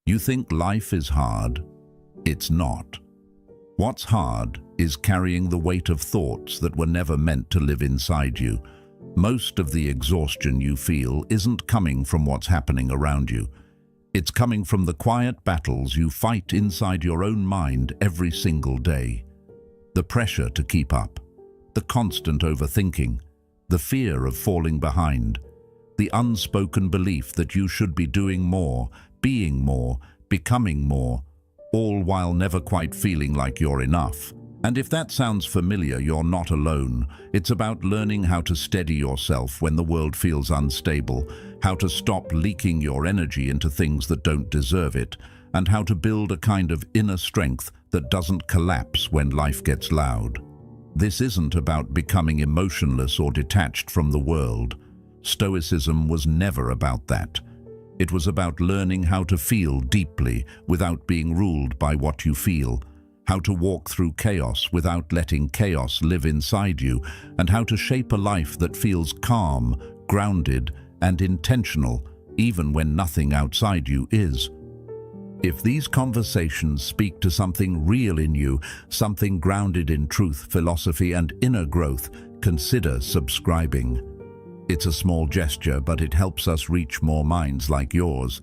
You think life is hard? It's not. What's hard is carrying the weight of thoughts that were never meant to live inside you. Most of the exhaustion you feel isn't coming from what's happening around you. It's coming from the quiet battles you fight inside your own mind every single day. The pressure to keep up, the constant overthinking, the fear of falling behind, the unspoken belief that you should be doing more, being more, becoming more, all while never quite feeling like you're enough. And if that sounds familiar, you're not alone. It's about learning how to steady yourself when the world feels unstable, how to stop leaking your energy into things that don't deserve it, and how to build a kind of inner strength that doesn't collapse when life gets loud. This isn't about becoming emotionless or detached from the world. Stoicism was never about that. It was about learning how to feel deeply without being ruled by what you feel, how to walk through chaos without letting chaos live inside you, and how to shape a life that feels calm, grounded, and intentional, even when nothing outside you is. If these conversations speak to something real in you, something grounded in truth, philosophy, and inner growth, consider subscribing. It's a small gesture, but it helps us reach more minds like yours,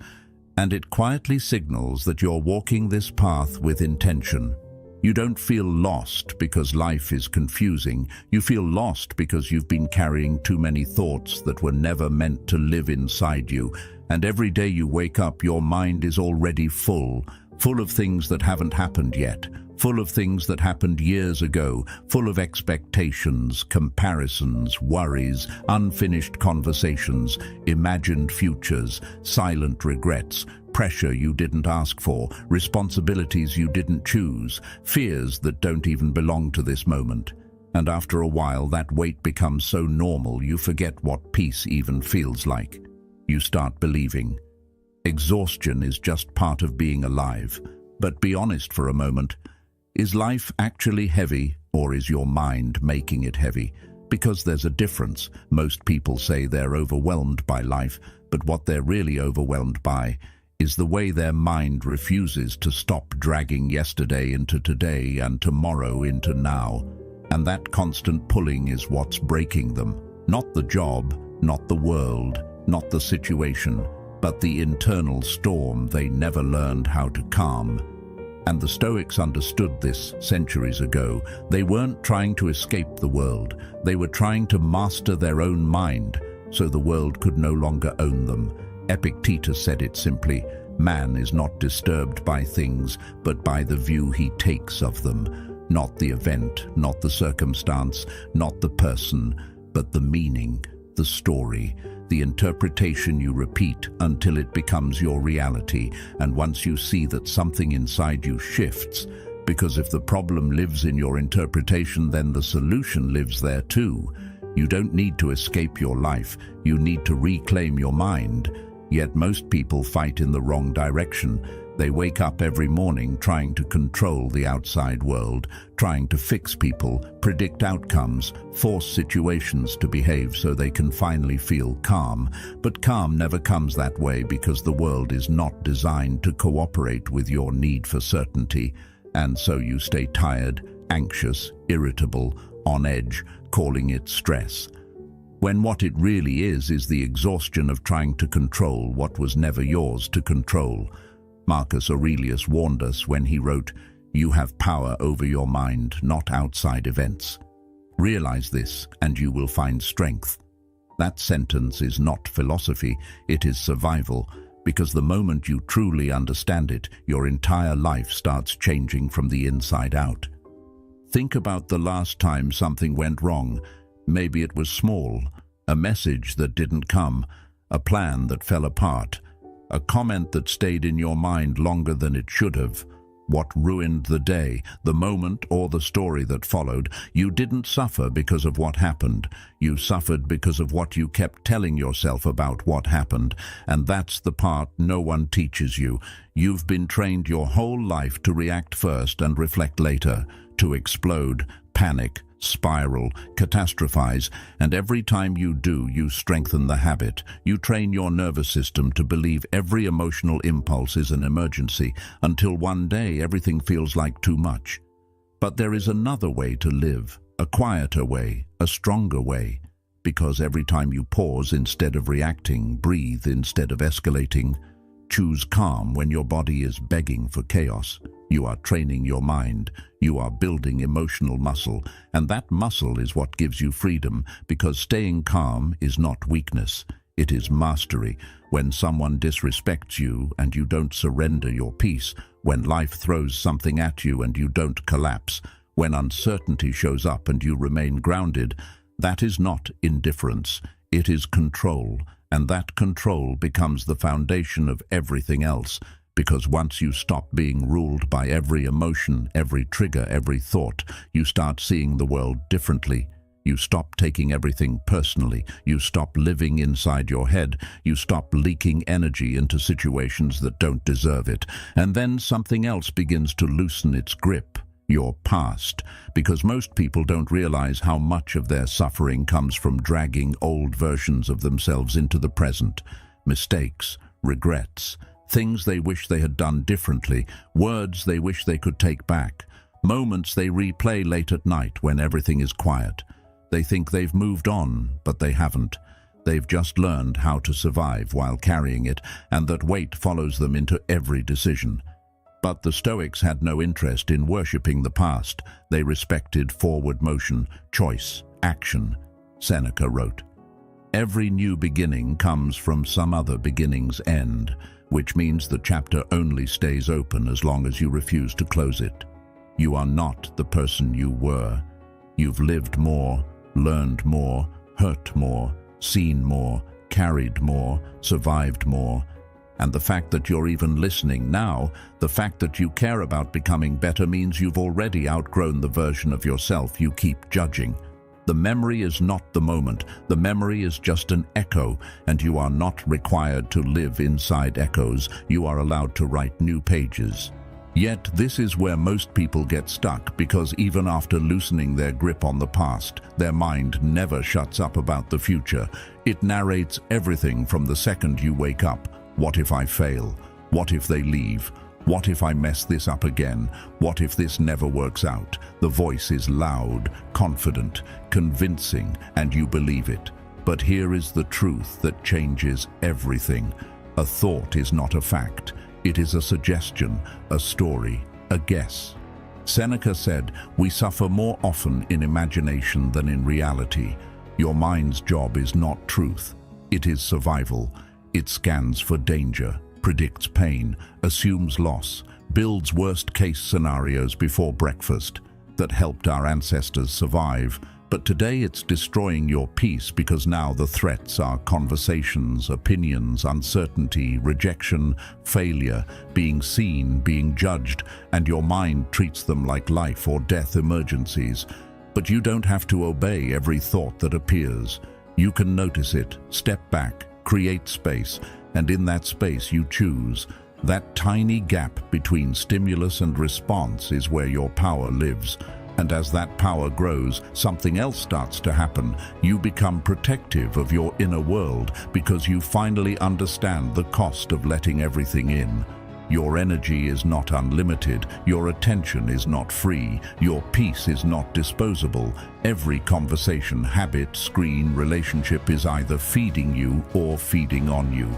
and it quietly signals that you're walking this path with intention. You don't feel lost because life is confusing. You feel lost because you've been carrying too many thoughts that were never meant to live inside you. And every day you wake up, your mind is already full of things that haven't happened yet, full of things that happened years ago, full of expectations, comparisons, worries, unfinished conversations, imagined futures, silent regrets, pressure you didn't ask for, responsibilities you didn't choose, fears that don't even belong to this moment. And after a while, that weight becomes so normal you forget what peace even feels like. You start believing exhaustion is just part of being alive. But be honest for a moment. Is life actually heavy, or is your mind making it heavy? Because there's a difference. Most people say they're overwhelmed by life, but what they're really overwhelmed by is the way their mind refuses to stop dragging yesterday into today and tomorrow into now. And that constant pulling is what's breaking them. Not the job, not the world, not the situation, but the internal storm they never learned how to calm. And the Stoics understood this centuries ago. They weren't trying to escape the world. They were trying to master their own mind, so the world could no longer own them. Epictetus said it simply: man is not disturbed by things, but by the view he takes of them. Not the event, not the circumstance, not the person, but the meaning, the story, the interpretation you repeat until it becomes your reality. And once you see that something inside you shifts, because if the problem lives in your interpretation, then the solution lives there too. You don't need to escape your life, you need to reclaim your mind. Yet most people fight in the wrong direction. They wake up every morning trying to control the outside world, trying to fix people, predict outcomes, force situations to behave so they can finally feel calm. But calm never comes that way, because the world is not designed to cooperate with your need for certainty. And so you stay tired, anxious, irritable, on edge, calling it stress. When what it really is the exhaustion of trying to control what was never yours to control. Marcus Aurelius warned us when he wrote, "You have power over your mind, not outside events." Realize this, and you will find strength. That sentence is not philosophy, it is survival, because the moment you truly understand it, your entire life starts changing from the inside out. Think about the last time something went wrong. Maybe it was small, a message that didn't come, a plan that fell apart, a comment that stayed in your mind longer than it should have. What ruined the day, the moment, or the story that followed? You didn't suffer because of what happened. You suffered because of what you kept telling yourself about what happened. And that's the part no one teaches you. You've been trained your whole life to react first and reflect later, to explode, panic, spiral, catastrophize, and every time you do, you strengthen the habit. You train your nervous system to believe every emotional impulse is an emergency, until one day everything feels like too much. But there is another way to live, a quieter way, a stronger way, because every time you pause instead of reacting, breathe instead of escalating, choose calm when your body is begging for chaos, you are training your mind, you are building emotional muscle, and that muscle is what gives you freedom, because staying calm is not weakness, it is mastery. When someone disrespects you and you don't surrender your peace, when life throws something at you and you don't collapse, when uncertainty shows up and you remain grounded, that is not indifference, it is control, and that control becomes the foundation of everything else, because once you stop being ruled by every emotion, every trigger, every thought, you start seeing the world differently. You stop taking everything personally, you stop living inside your head, you stop leaking energy into situations that don't deserve it, and then something else begins to loosen its grip. Your past, because most people don't realize how much of their suffering comes from dragging old versions of themselves into the present. Mistakes, regrets, things they wish they had done differently, words they wish they could take back, moments they replay late at night when everything is quiet. They think they've moved on, but they haven't. They've just learned how to survive while carrying it, and that weight follows them into every decision. But the Stoics had no interest in worshipping the past. They respected forward motion, choice, action. Seneca wrote, "Every new beginning comes from some other beginning's end," which means the chapter only stays open as long as you refuse to close it. You are not the person you were. You've lived more, learned more, hurt more, seen more, carried more, survived more. And the fact that you're even listening now, the fact that you care about becoming better, means you've already outgrown the version of yourself you keep judging. The memory is not the moment. The memory is just an echo, and you are not required to live inside echoes. You are allowed to write new pages. Yet this is where most people get stuck, because even after loosening their grip on the past, their mind never shuts up about the future. It narrates everything from the second you wake up. What if I fail? What if they leave? What if I mess this up again? What if this never works out? The voice is loud, confident, convincing, and you believe it. But here is the truth that changes everything. A thought is not a fact. It is a suggestion, a story, a guess. Seneca said, "We suffer more often in imagination than in reality." Your mind's job is not truth. It is survival. It scans for danger, predicts pain, assumes loss, builds worst-case scenarios before breakfast that helped our ancestors survive. But today it's destroying your peace, because now the threats are conversations, opinions, uncertainty, rejection, failure, being seen, being judged, and your mind treats them like life or death emergencies. But you don't have to obey every thought that appears. You can notice it, step back, create space, and in that space you choose. That tiny gap between stimulus and response is where your power lives. And as that power grows, something else starts to happen. You become protective of your inner world, because you finally understand the cost of letting everything in. Your energy is not unlimited, your attention is not free, your peace is not disposable. Every conversation, habit, screen, relationship is either feeding you or feeding on you.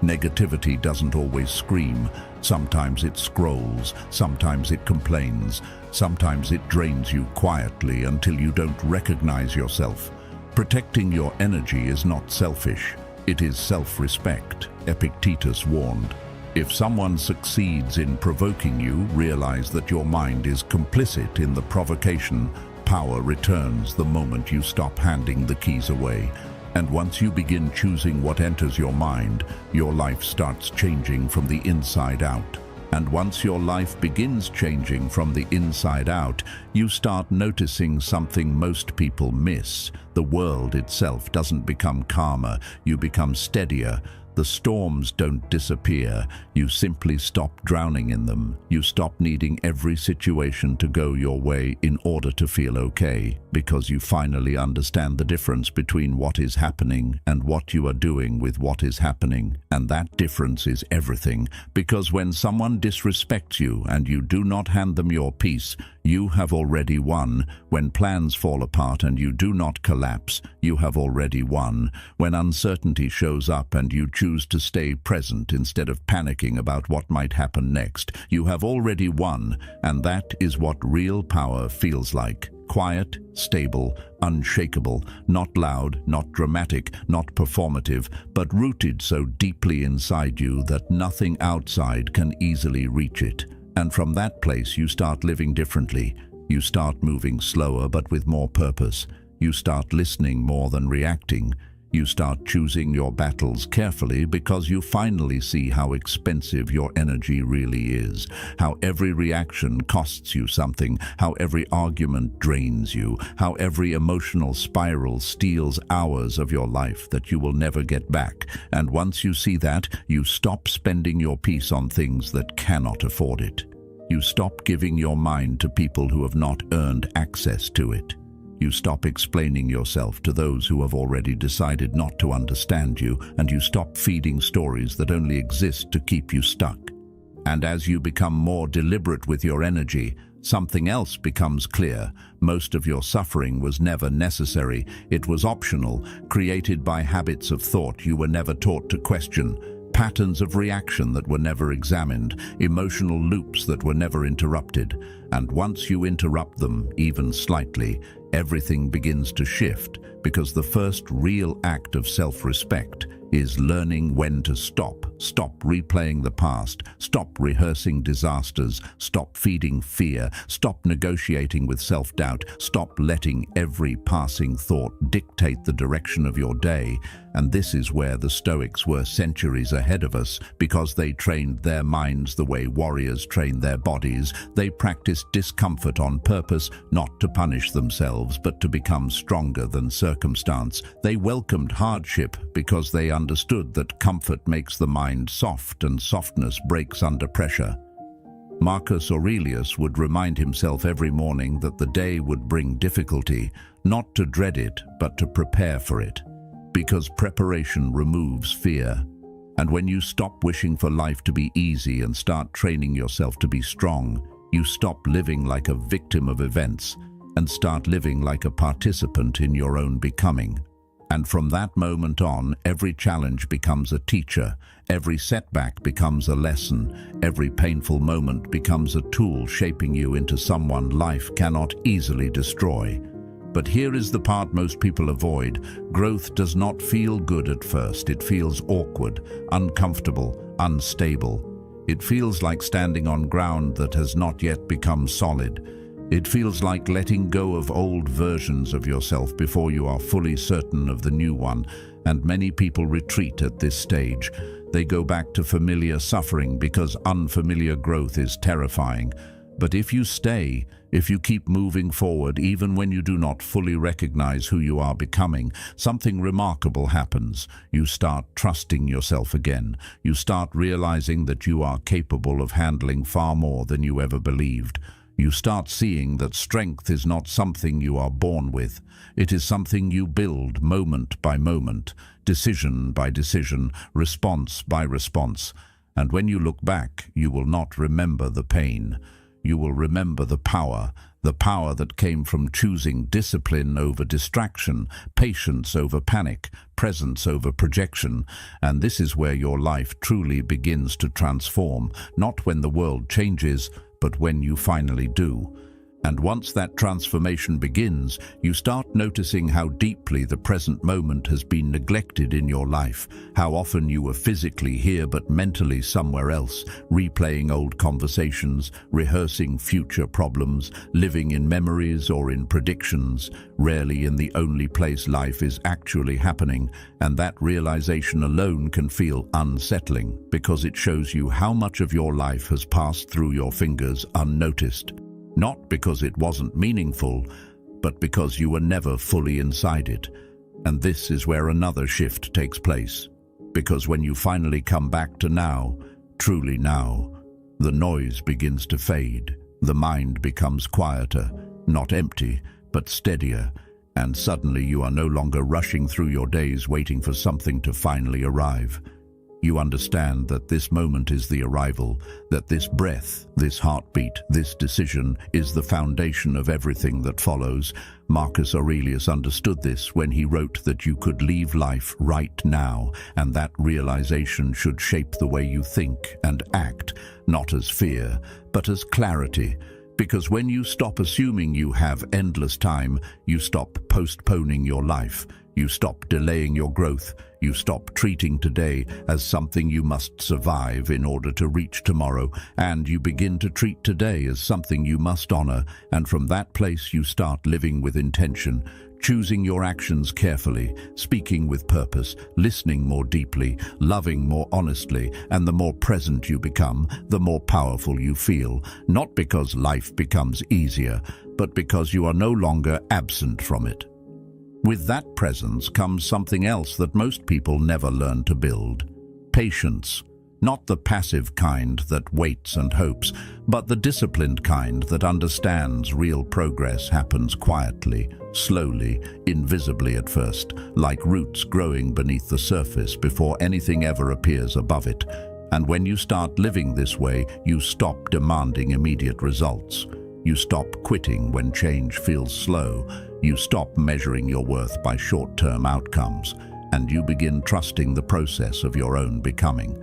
Negativity doesn't always scream. Sometimes it scrolls, sometimes it complains, sometimes it drains you quietly until you don't recognize yourself. Protecting your energy is not selfish, it is self-respect, Epictetus warned. If someone succeeds in provoking you, realize that your mind is complicit in the provocation. Power returns the moment you stop handing the keys away. And once you begin choosing what enters your mind, your life starts changing from the inside out. And once your life begins changing from the inside out, you start noticing something most people miss. The world itself doesn't become calmer, you become steadier. The storms don't disappear, you simply stop drowning in them. You stop needing every situation to go your way in order to feel okay, because you finally understand the difference between what is happening and what you are doing with what is happening. And that difference is everything, because when someone disrespects you and you do not hand them your peace, you have already won. When plans fall apart and you do not collapse, you have already won. When uncertainty shows up and you choose to stay present instead of panicking about what might happen next, you have already won, and that is what real power feels like. Quiet, stable, unshakable, not loud, not dramatic, not performative, but rooted so deeply inside you that nothing outside can easily reach it. And from that place you start living differently. You start moving slower but with more purpose. You start listening more than reacting. You start choosing your battles carefully because you finally see how expensive your energy really is, how every reaction costs you something, how every argument drains you, how every emotional spiral steals hours of your life that you will never get back. And once you see that, you stop spending your peace on things that cannot afford it. You stop giving your mind to people who have not earned access to it. You stop explaining yourself to those who have already decided not to understand you, and you stop feeding stories that only exist to keep you stuck. And as you become more deliberate with your energy, something else becomes clear. Most of your suffering was never necessary. It was optional, created by habits of thought you were never taught to question, patterns of reaction that were never examined, emotional loops that were never interrupted. And once you interrupt them, even slightly, everything begins to shift, because the first real act of self-respect is learning when to stop. Stop replaying the past, stop rehearsing disasters, stop feeding fear, stop negotiating with self-doubt, stop letting every passing thought dictate the direction of your day. And this is where the Stoics were centuries ahead of us, because they trained their minds the way warriors train their bodies. They practiced discomfort on purpose, not to punish themselves, but to become stronger than circumstance. They welcomed hardship because they understood that comfort makes the mind soft and softness breaks under pressure. Marcus Aurelius would remind himself every morning that the day would bring difficulty, not to dread it, but to prepare for it. Because preparation removes fear. And when you stop wishing for life to be easy and start training yourself to be strong, you stop living like a victim of events and start living like a participant in your own becoming. And from that moment on, every challenge becomes a teacher, every setback becomes a lesson, every painful moment becomes a tool shaping you into someone life cannot easily destroy. But here is the part most people avoid. Growth does not feel good at first. It feels awkward, uncomfortable, unstable. It feels like standing on ground that has not yet become solid. It feels like letting go of old versions of yourself before you are fully certain of the new one, and many people retreat at this stage. They go back to familiar suffering because unfamiliar growth is terrifying. But if you stay, if you keep moving forward, even when you do not fully recognize who you are becoming, something remarkable happens. You start trusting yourself again. You start realizing that you are capable of handling far more than you ever believed. You start seeing that strength is not something you are born with. It is something you build moment by moment, decision by decision, response by response. And when you look back, you will not remember the pain. You will remember the power that came from choosing discipline over distraction, patience over panic, presence over projection. And this is where your life truly begins to transform, not when the world changes, but when you finally do. And once that transformation begins, you start noticing how deeply the present moment has been neglected in your life, how often you were physically here but mentally somewhere else, replaying old conversations, rehearsing future problems, living in memories or in predictions, rarely in the only place life is actually happening. And that realization alone can feel unsettling, because it shows you how much of your life has passed through your fingers unnoticed. Not because it wasn't meaningful, but because you were never fully inside it. And this is where another shift takes place. because when you finally come back to now, truly now, the noise begins to fade, the mind becomes quieter, not empty, but steadier, and suddenly you are no longer rushing through your days waiting for something to finally arrive. You understand that this moment is the arrival, that this breath, this heartbeat, this decision is the foundation of everything that follows. Marcus Aurelius understood this when he wrote that you could leave life right now, and that realization should shape the way you think and act, not as fear, but as clarity. Because when you stop assuming you have endless time, you stop postponing your life, you stop delaying your growth, you stop treating today as something you must survive in order to reach tomorrow, and you begin to treat today as something you must honor, and from that place you start living with intention, choosing your actions carefully, speaking with purpose, listening more deeply, loving more honestly, and the more present you become, the more powerful you feel, not because life becomes easier, but because you are no longer absent from it. With that presence comes something else that most people never learn to build: patience. Not the passive kind that waits and hopes, but the disciplined kind that understands real progress happens quietly, slowly, invisibly at first, like roots growing beneath the surface before anything ever appears above it. And when you start living this way, you stop demanding immediate results. You stop quitting when change feels slow. You stop measuring your worth by short-term outcomes, and you begin trusting the process of your own becoming.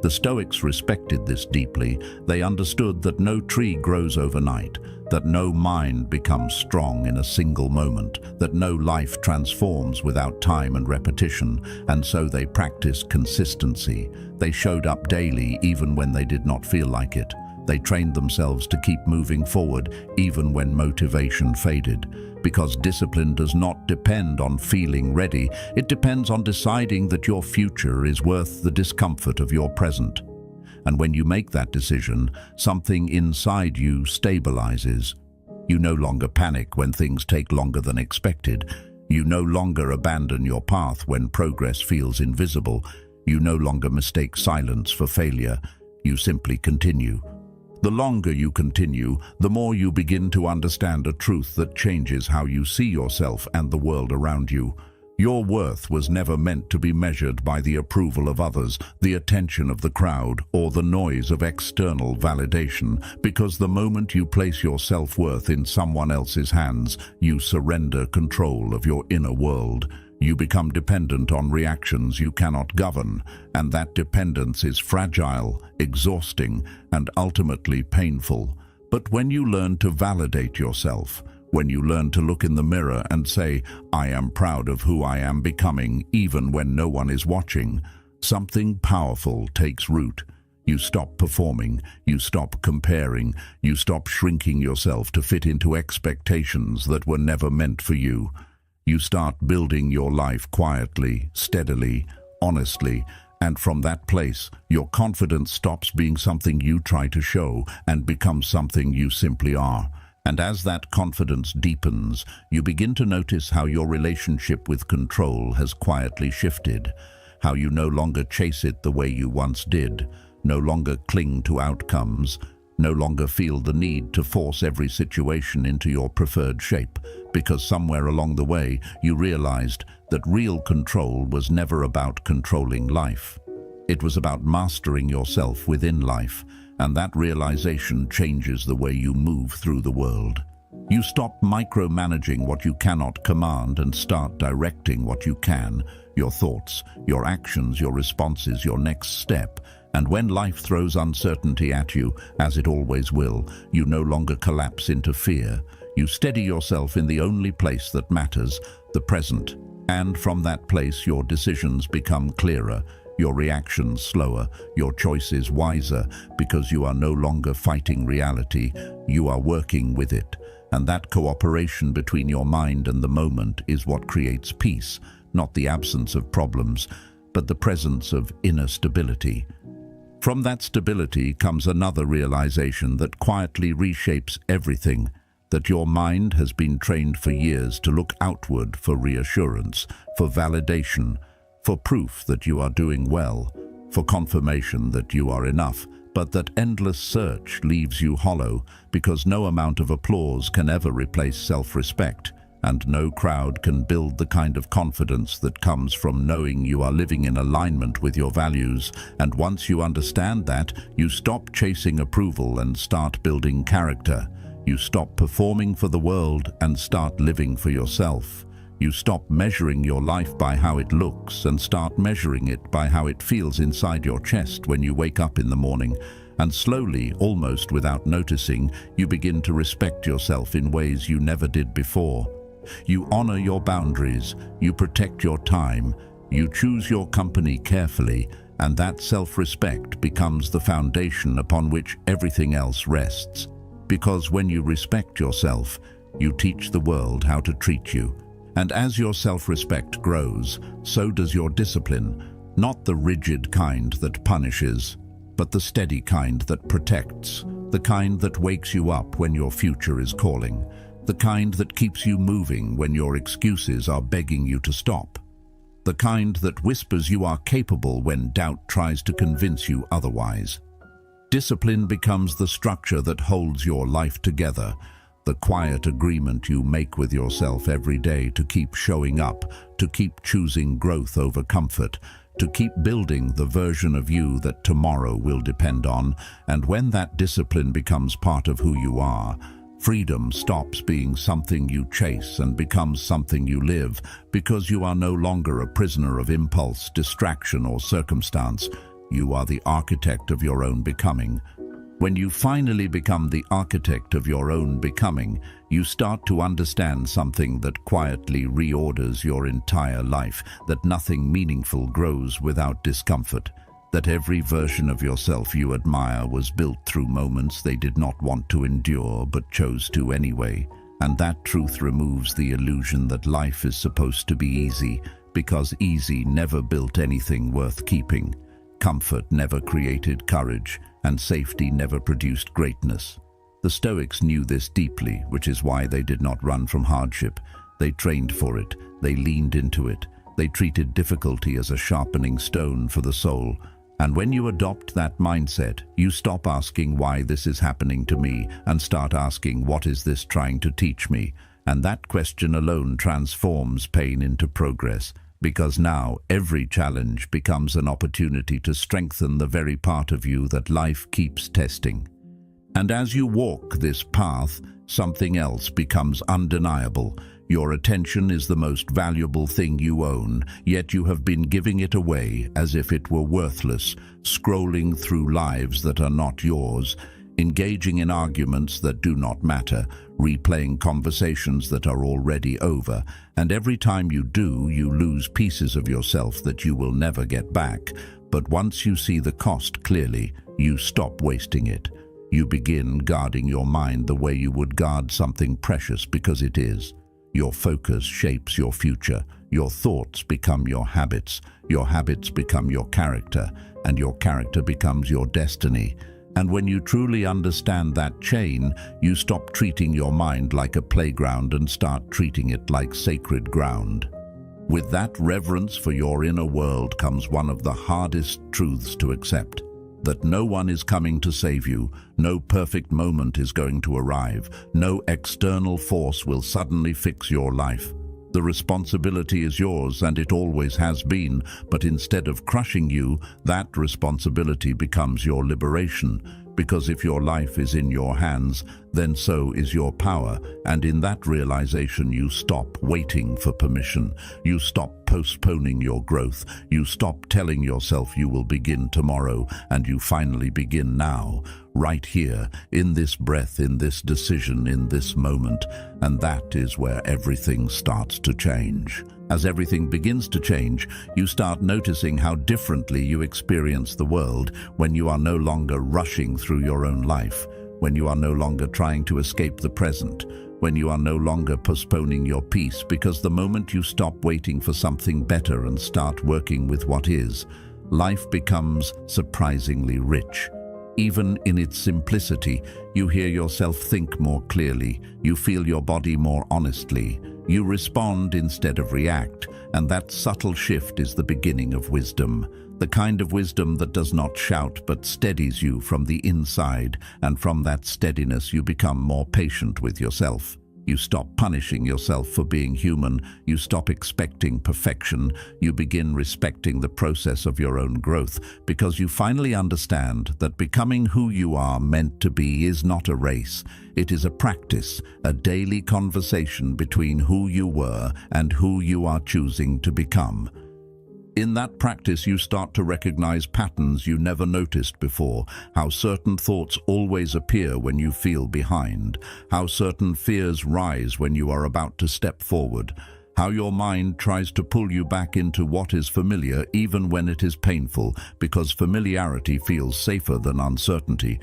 The Stoics respected this deeply. They understood that no tree grows overnight, that no mind becomes strong in a single moment, that no life transforms without time and repetition, and so they practiced consistency. They showed up daily even when they did not feel like it. They trained themselves to keep moving forward even when motivation faded. Because discipline does not depend on feeling ready, it depends on deciding that your future is worth the discomfort of your present. And when you make that decision, something inside you stabilizes. You no longer panic when things take longer than expected. You no longer abandon your path when progress feels invisible. You no longer mistake silence for failure. You simply continue. The longer you continue, the more you begin to understand a truth that changes how you see yourself and the world around you. Your worth was never meant to be measured by the approval of others, the attention of the crowd, or the noise of external validation, because the moment you place your self-worth in someone else's hands, you surrender control of your inner world. You become dependent on reactions you cannot govern, and that dependence is fragile, exhausting, and ultimately painful. But when you learn to validate yourself, when you learn to look in the mirror and say, "I am proud of who I am becoming," even when no one is watching, something powerful takes root. You stop performing, you stop comparing, you stop shrinking yourself to fit into expectations that were never meant for you. You start building your life quietly, steadily, honestly, and from that place, your confidence stops being something you try to show and becomes something you simply are. And as that confidence deepens, you begin to notice how your relationship with control has quietly shifted, how you no longer chase it the way you once did, no longer cling to outcomes, no longer feel the need to force every situation into your preferred shape, because somewhere along the way you realized that real control was never about controlling life. It was about mastering yourself within life, and that realization changes the way you move through the world. You stop micromanaging what you cannot command and start directing what you can, your thoughts, your actions, your responses, your next step. And when life throws uncertainty at you, as it always will, you no longer collapse into fear. You steady yourself in the only place that matters, the present. And from that place, your decisions become clearer, your reactions slower, your choices wiser, because you are no longer fighting reality, you are working with it. And that cooperation between your mind and the moment is what creates peace, not the absence of problems, but the presence of inner stability. From that stability comes another realization that quietly reshapes everything, that your mind has been trained for years to look outward for reassurance, for validation, for proof that you are doing well, for confirmation that you are enough, but that endless search leaves you hollow because no amount of applause can ever replace self-respect, and no crowd can build the kind of confidence that comes from knowing you are living in alignment with your values. And once you understand that, you stop chasing approval and start building character. You stop performing for the world and start living for yourself. You stop measuring your life by how it looks and start measuring it by how it feels inside your chest when you wake up in the morning. And slowly, almost without noticing, you begin to respect yourself in ways you never did before. You honor your boundaries, you protect your time, you choose your company carefully, and that self-respect becomes the foundation upon which everything else rests. Because when you respect yourself, you teach the world how to treat you. And as your self-respect grows, so does your discipline, not the rigid kind that punishes, but the steady kind that protects, the kind that wakes you up when your future is calling, the kind that keeps you moving when your excuses are begging you to stop, the kind that whispers you are capable when doubt tries to convince you otherwise. Discipline becomes the structure that holds your life together, the quiet agreement you make with yourself every day to keep showing up, to keep choosing growth over comfort, to keep building the version of you that tomorrow will depend on. And when that discipline becomes part of who you are, freedom stops being something you chase and becomes something you live, because you are no longer a prisoner of impulse, distraction, or circumstance. You are the architect of your own becoming. When you finally become the architect of your own becoming, you start to understand something that quietly reorders your entire life, that nothing meaningful grows without discomfort, that every version of yourself you admire was built through moments they did not want to endure but chose to anyway. And that truth removes the illusion that life is supposed to be easy, because easy never built anything worth keeping. Comfort never created courage, and safety never produced greatness. The Stoics knew this deeply, which is why they did not run from hardship. They trained for it, they leaned into it, they treated difficulty as a sharpening stone for the soul. And when you adopt that mindset, you stop asking why this is happening to me and start asking, what is this trying to teach me? And that question alone transforms pain into progress, because now every challenge becomes an opportunity to strengthen the very part of you that life keeps testing. And as you walk this path, something else becomes undeniable. Your attention is the most valuable thing you own, yet you have been giving it away as if it were worthless, scrolling through lives that are not yours, engaging in arguments that do not matter, replaying conversations that are already over. And every time you do, you lose pieces of yourself that you will never get back. But once you see the cost clearly, you stop wasting it. You begin guarding your mind the way you would guard something precious, because it is. Your focus shapes your future. Your thoughts become your habits become your character, and your character becomes your destiny. And when you truly understand that chain, you stop treating your mind like a playground and start treating it like sacred ground. With that reverence for your inner world comes one of the hardest truths to accept: that no one is coming to save you, no perfect moment is going to arrive, no external force will suddenly fix your life. The responsibility is yours, and it always has been, but instead of crushing you, that responsibility becomes your liberation. Because if your life is in your hands, then so is your power, and in that realization you stop waiting for permission. You stop postponing your growth. You stop telling yourself you will begin tomorrow, and you finally begin now, right here, in this breath, in this decision, in this moment. And that is where everything starts to change. As everything begins to change, you start noticing how differently you experience the world when you are no longer rushing through your own life, when you are no longer trying to escape the present, when you are no longer postponing your peace, because the moment you stop waiting for something better and start working with what is, life becomes surprisingly rich. Even in its simplicity, you hear yourself think more clearly, you feel your body more honestly, you respond instead of react, and that subtle shift is the beginning of wisdom. The kind of wisdom that does not shout but steadies you from the inside, and from that steadiness you become more patient with yourself. You stop punishing yourself for being human, you stop expecting perfection, you begin respecting the process of your own growth, because you finally understand that becoming who you are meant to be is not a race. It is a practice, a daily conversation between who you were and who you are choosing to become. In that practice, you start to recognize patterns you never noticed before, how certain thoughts always appear when you feel behind, how certain fears rise when you are about to step forward, how your mind tries to pull you back into what is familiar even when it is painful, because familiarity feels safer than uncertainty.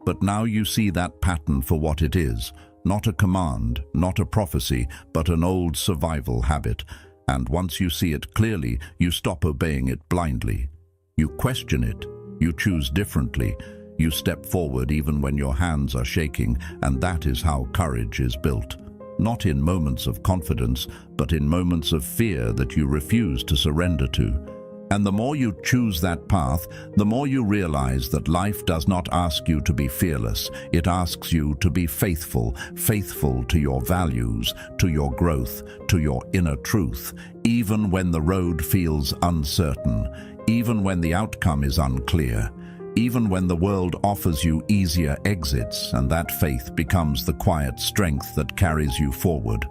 But now you see that pattern for what it is, not a command, not a prophecy, but an old survival habit. And once you see it clearly, you stop obeying it blindly. You question it, you choose differently, you step forward even when your hands are shaking, and that is how courage is built. Not in moments of confidence, but in moments of fear that you refuse to surrender to. And the more you choose that path, the more you realize that life does not ask you to be fearless. It asks you to be faithful, faithful to your values, to your growth, to your inner truth, even when the road feels uncertain, even when the outcome is unclear, even when the world offers you easier exits, and that faith becomes the quiet strength that carries you forward.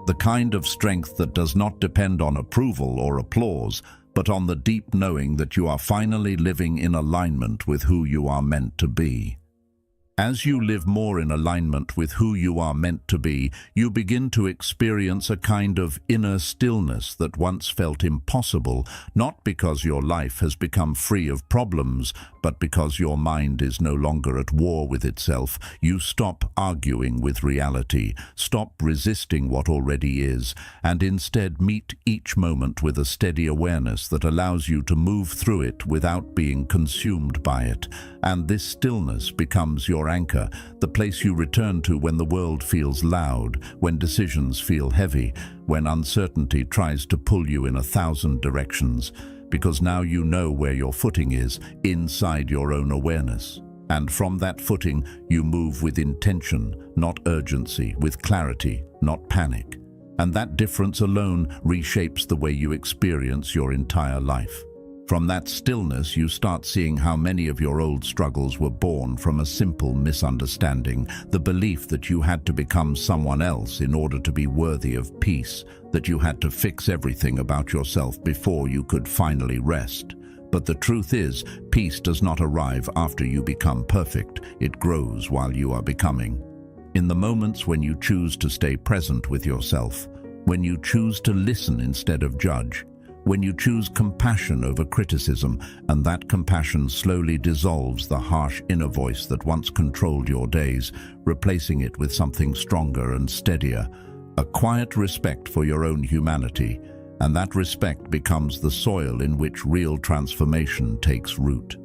The kind of strength that does not depend on approval or applause, but on the deep knowing that you are finally living in alignment with who you are meant to be. As you live more in alignment with who you are meant to be, you begin to experience a kind of inner stillness that once felt impossible, not because your life has become free of problems, but because your mind is no longer at war with itself. You stop arguing with reality, stop resisting what already is, and instead meet each moment with a steady awareness that allows you to move through it without being consumed by it. And this stillness becomes your anchor, the place you return to when the world feels loud, when decisions feel heavy, when uncertainty tries to pull you in 1,000 directions, because now you know where your footing is, inside your own awareness. And from that footing, you move with intention, not urgency, with clarity, not panic. And that difference alone reshapes the way you experience your entire life. From that stillness, you start seeing how many of your old struggles were born from a simple misunderstanding, the belief that you had to become someone else in order to be worthy of peace, that you had to fix everything about yourself before you could finally rest. But the truth is, peace does not arrive after you become perfect. It grows while you are becoming. In the moments when you choose to stay present with yourself, when you choose to listen instead of judge, when you choose compassion over criticism, and that compassion slowly dissolves the harsh inner voice that once controlled your days, replacing it with something stronger and steadier, a quiet respect for your own humanity, and that respect becomes the soil in which real transformation takes root.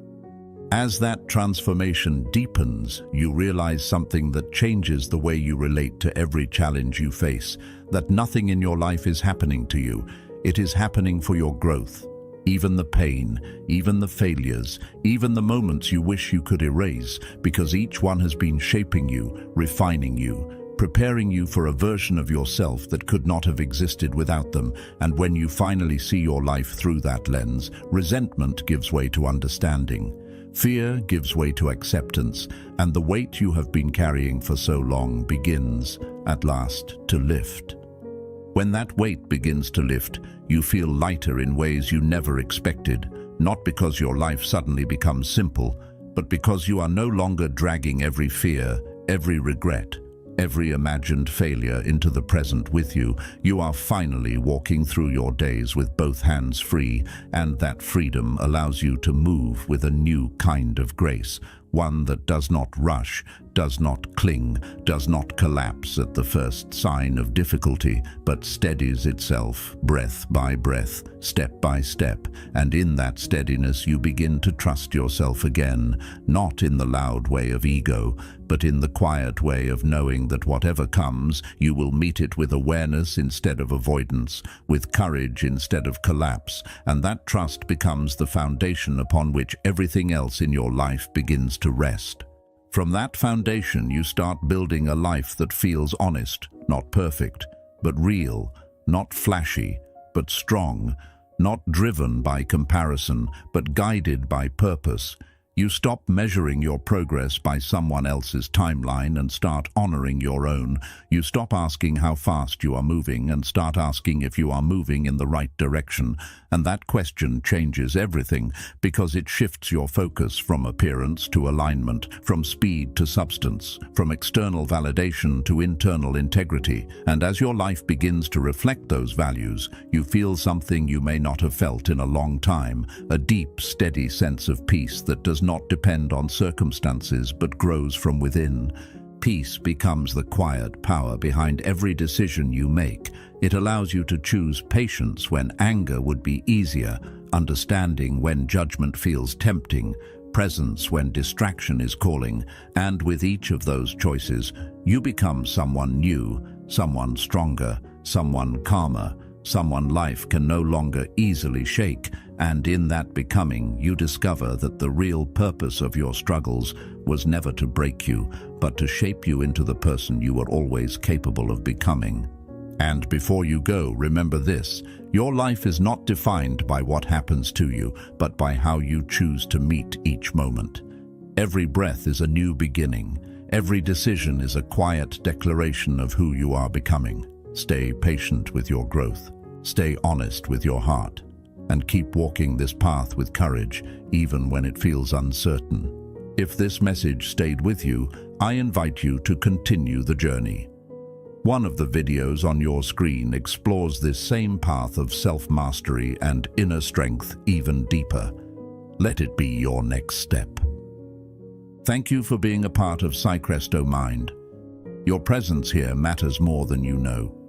As that transformation deepens, you realize something that changes the way you relate to every challenge you face, that nothing in your life is happening to you. It is happening for your growth. Even the pain, even the failures, even the moments you wish you could erase, because each one has been shaping you, refining you, preparing you for a version of yourself that could not have existed without them. And when you finally see your life through that lens, resentment gives way to understanding. Fear gives way to acceptance, and the weight you have been carrying for so long begins, at last, to lift. When that weight begins to lift, you feel lighter in ways you never expected, not because your life suddenly becomes simple, but because you are no longer dragging every fear, every regret, every imagined failure into the present with you. You are finally walking through your days with both hands free, and that freedom allows you to move with a new kind of grace, one that does not rush, does not cling, does not collapse at the first sign of difficulty, but steadies itself, breath by breath, step by step, and in that steadiness you begin to trust yourself again, not in the loud way of ego, but in the quiet way of knowing that whatever comes, you will meet it with awareness instead of avoidance, with courage instead of collapse, and that trust becomes the foundation upon which everything else in your life begins to rest. From that foundation, you start building a life that feels honest, not perfect, but real, not flashy, but strong, not driven by comparison, but guided by purpose. You stop measuring your progress by someone else's timeline and start honoring your own. You stop asking how fast you are moving and start asking if you are moving in the right direction. And that question changes everything because it shifts your focus from appearance to alignment, from speed to substance, from external validation to internal integrity. And as your life begins to reflect those values, you feel something you may not have felt in a long time, a deep, steady sense of peace that does not depend on circumstances but grows from within. Peace becomes the quiet power behind every decision you make. It allows you to choose patience when anger would be easier, understanding when judgment feels tempting, presence when distraction is calling, and with each of those choices, you become someone new, someone stronger, someone calmer, someone life can no longer easily shake, and in that becoming, you discover that the real purpose of your struggles was never to break you, but to shape you into the person you were always capable of becoming. And before you go, remember this: your life is not defined by what happens to you, but by how you choose to meet each moment. Every breath is a new beginning. Every decision is a quiet declaration of who you are becoming. Stay patient with your growth. Stay honest with your heart. And keep walking this path with courage, even when it feels uncertain. If this message stayed with you, I invite you to continue the journey. One of the videos on your screen explores this same path of self-mastery and inner strength even deeper. Let it be your next step. Thank you for being a part of Psychresto Mind. Your presence here matters more than you know.